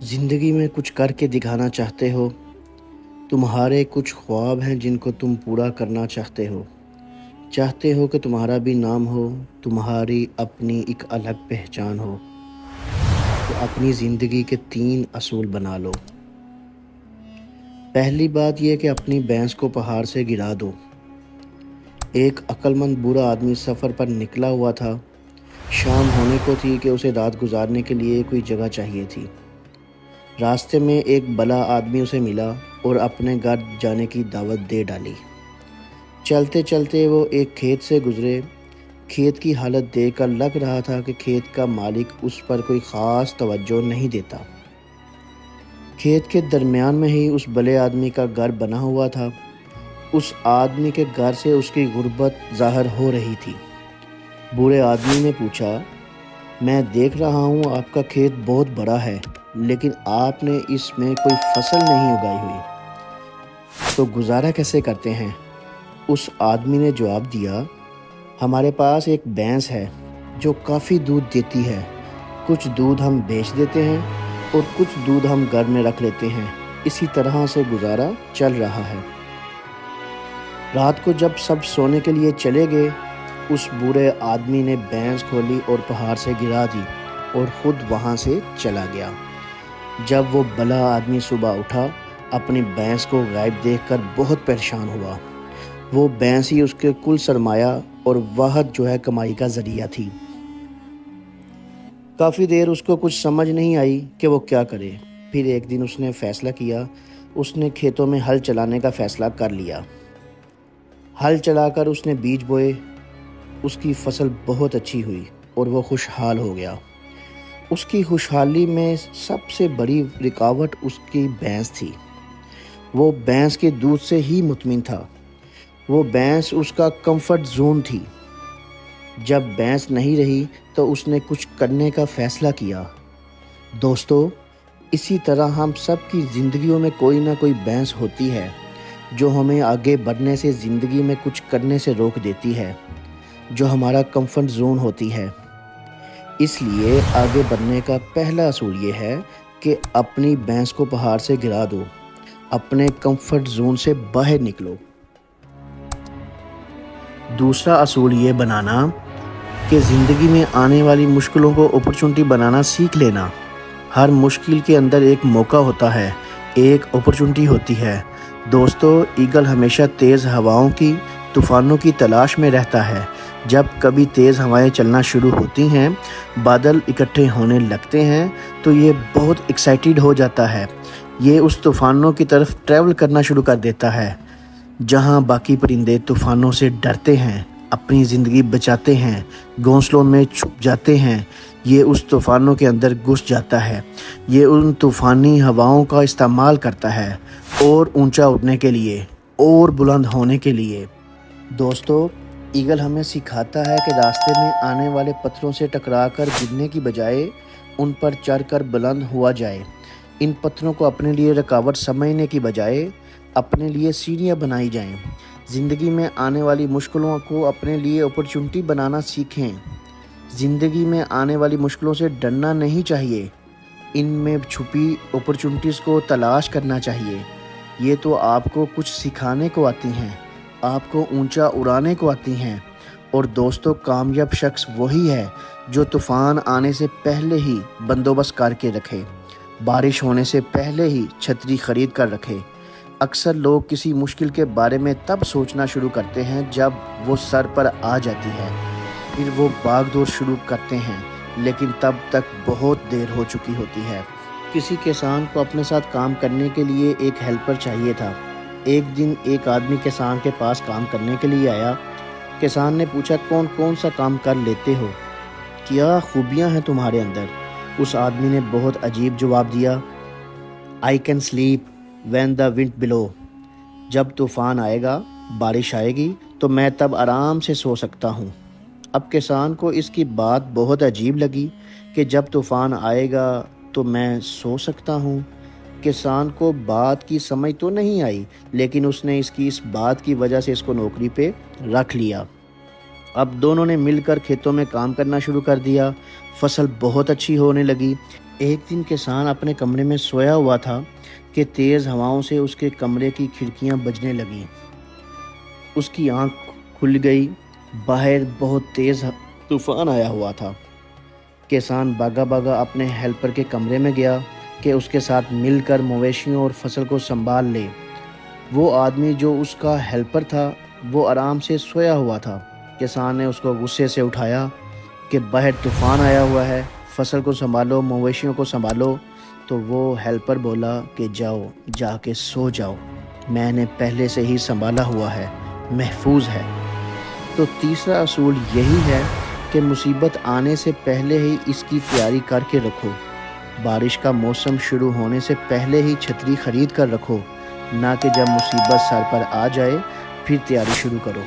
زندگی میں کچھ کر کے دکھانا چاہتے ہو، تمہارے کچھ خواب ہیں جن کو تم پورا کرنا چاہتے ہو کہ تمہارا بھی نام ہو، تمہاری اپنی ایک الگ پہچان ہو، تو اپنی زندگی کے 3 اصول بنا لو۔ پہلی بات یہ کہ اپنی بھینس کو پہاڑ سے گرا دو۔ ایک عقل مند بوڑھا آدمی سفر پر نکلا ہوا تھا۔ شام ہونے کو تھی کہ اسے رات گزارنے کے لیے کوئی جگہ چاہیے تھی۔ راستے میں ایک بلا آدمی اسے ملا اور اپنے گھر جانے کی دعوت دے ڈالی۔ چلتے چلتے وہ ایک کھیت سے گزرے۔ کھیت کی حالت دیکھ کر لگ رہا تھا کہ کھیت کا مالک اس پر کوئی خاص توجہ نہیں دیتا۔ کھیت کے درمیان میں ہی اس بلے آدمی کا گھر بنا ہوا تھا۔ اس آدمی کے گھر سے اس کی غربت ظاہر ہو رہی تھی۔ بوڑھے آدمی نے پوچھا، میں دیکھ رہا ہوں آپ کا کھیت بہت بڑا ہے، لیکن آپ نے اس میں کوئی فصل نہیں اگائی ہوئی، تو گزارا کیسے کرتے ہیں؟ اس آدمی نے جواب دیا، ہمارے پاس ایک بھینس ہے جو کافی دودھ دیتی ہے۔ کچھ دودھ ہم بیچ دیتے ہیں اور کچھ دودھ ہم گھر میں رکھ لیتے ہیں۔ اسی طرح سے گزارا چل رہا ہے۔ رات کو جب سب سونے کے لیے چلے گئے، اس بوڑھے آدمی نے بھینس کھولی اور پہاڑ سے گرا دی اور خود وہاں سے چلا گیا۔ جب وہ بلا آدمی صبح اٹھا، اپنی بھینس کو غائب دیکھ کر بہت پریشان ہوا۔ وہ بھینس ہی اس کے کل سرمایہ اور واحد کمائی کا ذریعہ تھی۔ کافی دیر اس کو کچھ سمجھ نہیں آئی کہ وہ کیا کرے۔ پھر ایک دن اس نے فیصلہ کیا۔ اس نے کھیتوں میں ہل چلانے کا فیصلہ کر لیا۔ ہل چلا کر اس نے بیج بوئے۔ اس کی فصل بہت اچھی ہوئی اور وہ خوشحال ہو گیا۔ اس کی خوشحالی میں سب سے بڑی رکاوٹ اس کی بھینس تھی۔ وہ بھینس کے دودھ سے ہی مطمئن تھا۔ وہ بھینس اس کا کمفرٹ زون تھی۔ جب بھینس نہیں رہی تو اس نے کچھ کرنے کا فیصلہ کیا۔ دوستو، اسی طرح ہم سب کی زندگیوں میں کوئی نہ کوئی بھینس ہوتی ہے جو ہمیں آگے بڑھنے سے، زندگی میں کچھ کرنے سے روک دیتی ہے، جو ہمارا کمفرٹ زون ہوتی ہے۔ اس لیے آگے بڑھنے کا پہلا اصول یہ ہے کہ اپنی بھینس کو پہاڑ سے گرا دو، اپنے کمفرٹ زون سے باہر نکلو۔ دوسرا اصول یہ بنانا کہ زندگی میں آنے والی مشکلوں کو اپرچونٹی بنانا سیکھ لینا۔ ہر مشکل کے اندر ایک موقع ہوتا ہے، ایک اپرچونٹی ہوتی ہے۔ دوستو، ایگل ہمیشہ تیز ہواؤں کی، طوفانوں کی تلاش میں رہتا ہے۔ جب کبھی تیز ہوائیں چلنا شروع ہوتی ہیں، بادل اکٹھے ہونے لگتے ہیں، تو یہ بہت ایکسائٹیڈ ہو جاتا ہے۔ یہ اس طوفانوں کی طرف ٹریول کرنا شروع کر دیتا ہے جہاں باقی پرندے طوفانوں سے ڈرتے ہیں، اپنی زندگی بچاتے ہیں، گھونسلوں میں چھپ جاتے ہیں۔ یہ اس طوفانوں کے اندر گھس جاتا ہے۔ یہ ان طوفانی ہواؤں کا استعمال کرتا ہے اور اونچا اٹھنے کے لیے اور بلند ہونے کے لیے۔ دوستو، ایگل ہمیں سکھاتا ہے کہ راستے میں آنے والے پتھروں سے ٹکرا کر گرنے کی بجائے ان پر چڑھ کر بلند ہوا جائے۔ ان پتھروں کو اپنے لیے رکاوٹ سمجھنے کی بجائے اپنے لیے سیڑھیاں بنائی جائیں۔ زندگی میں آنے والی مشکلوں کو اپنے لیے اپرچونٹی بنانا سیکھیں۔ زندگی میں آنے والی مشکلوں سے ڈرنا نہیں چاہیے، ان میں چھپی اپرچونٹیز کو تلاش کرنا چاہیے۔ یہ تو آپ کو کچھ سکھانے کو آتی ہیں، آپ کو اونچا اڑانے کو آتی ہیں۔ اور دوستو، کامیاب شخص وہی ہے جو طوفان آنے سے پہلے ہی بندوبست کر کے رکھے، بارش ہونے سے پہلے ہی چھتری خرید کر رکھے۔ اکثر لوگ کسی مشکل کے بارے میں تب سوچنا شروع کرتے ہیں جب وہ سر پر آ جاتی ہے۔ پھر وہ بھاگ دوڑ شروع کرتے ہیں، لیکن تب تک بہت دیر ہو چکی ہوتی ہے۔ کسی کسان کو اپنے ساتھ کام کرنے کے لیے ایک ہیلپر چاہیے تھا۔ ایک دن ایک آدمی کسان کے پاس کام کرنے کے لیے آیا۔ کسان نے پوچھا، کون کون سا کام کر لیتے ہو؟ کیا خوبیاں ہیں تمہارے اندر؟ اس آدمی نے بہت عجیب جواب دیا، I can sleep when the wind blow۔ جب طوفان آئے گا، بارش آئے گی، تو میں تب آرام سے سو سکتا ہوں۔ اب کسان کو اس کی بات بہت عجیب لگی کہ جب طوفان آئے گا تو میں سو سکتا ہوں۔ کسان کو بات کی سمجھ تو نہیں آئی، لیکن اس نے اس بات کی وجہ سے اس کو نوکری پہ رکھ لیا۔ اب دونوں نے مل کر کھیتوں میں کام کرنا شروع کر دیا۔ فصل بہت اچھی ہونے لگی۔ ایک دن کسان اپنے کمرے میں سویا ہوا تھا کہ تیز ہواؤں سے اس کے کمرے کی کھڑکیاں بجنے لگیں۔ اس کی آنکھ کھل گئی۔ باہر بہت تیز طوفان آیا ہوا تھا۔ کسان بھاگا بھاگا اپنے ہیلپر کے کمرے میں گیا کہ اس کے ساتھ مل کر مویشیوں اور فصل کو سنبھال لے۔ وہ آدمی جو اس کا ہیلپر تھا وہ آرام سے سویا ہوا تھا۔ کسان نے اس کو غصے سے اٹھایا کہ باہر طوفان آیا ہوا ہے، فصل کو سنبھالو، مویشیوں کو سنبھالو۔ تو وہ ہیلپر بولا کہ جاؤ، جا کے سو جاؤ، میں نے پہلے سے ہی سنبھالا ہوا ہے، محفوظ ہے۔ تو تیسرا اصول یہی ہے کہ مصیبت آنے سے پہلے ہی اس کی تیاری کر کے رکھو۔ بارش کا موسم شروع ہونے سے پہلے ہی چھتری خرید کر رکھو، نہ کہ جب مصیبت سر پر آ جائے پھر تیاری شروع کرو۔